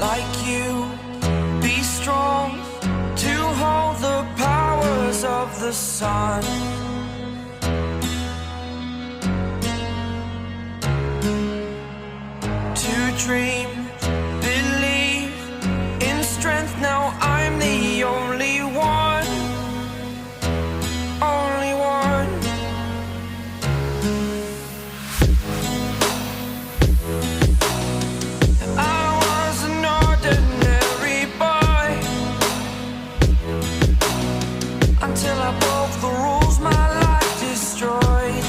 like you. Be strong to hold the powers of the sun. To dream, believe in strength. Now I'm the only one. Only one. I was an ordinary boy until I broke the rules. My life destroyed.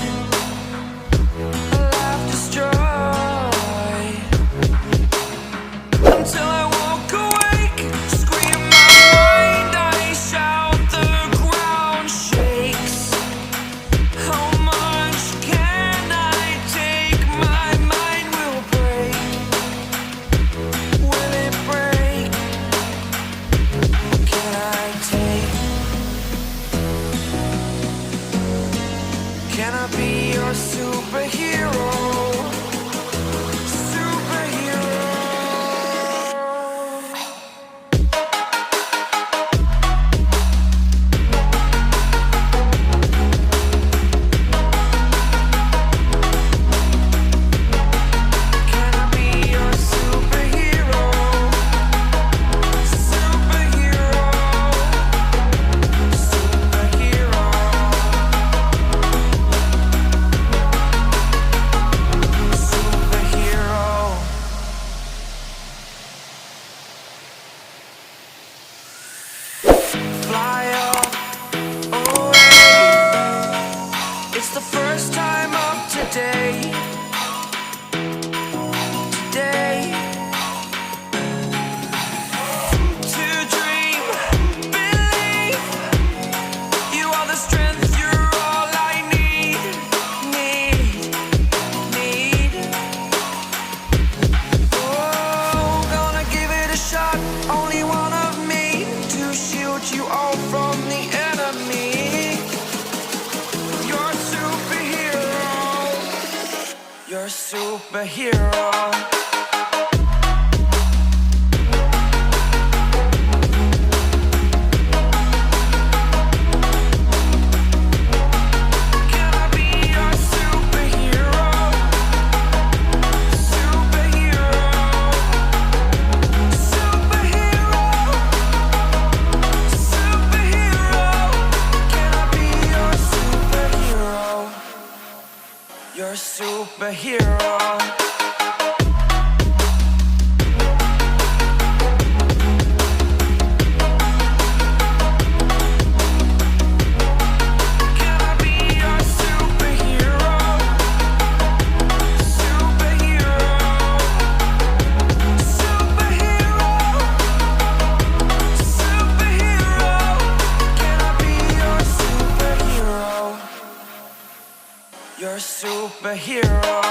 A life destroyed. Until I woke awake, scream my mind, I shout, the ground shakes. How much can I take? My mind will break. Will it break? What can I take? Can I be your superhero? Superhero. Can I be your superhero? Superhero. Superhero. Superhero. Fly up away. It's the first time of today. Today. To dream, believe. You are the strength, you're all I need. Need. Oh, gonna give it a shot. Only one of me to shield you all from the enemy. You're a superhero. You're a superhero. Can I be your superhero? Superhero. Superhero. Superhero. Can I be your superhero? Your superhero. Can I be your superhero? Superhero. Superhero. Superhero. Can I be your superhero? Your superhero.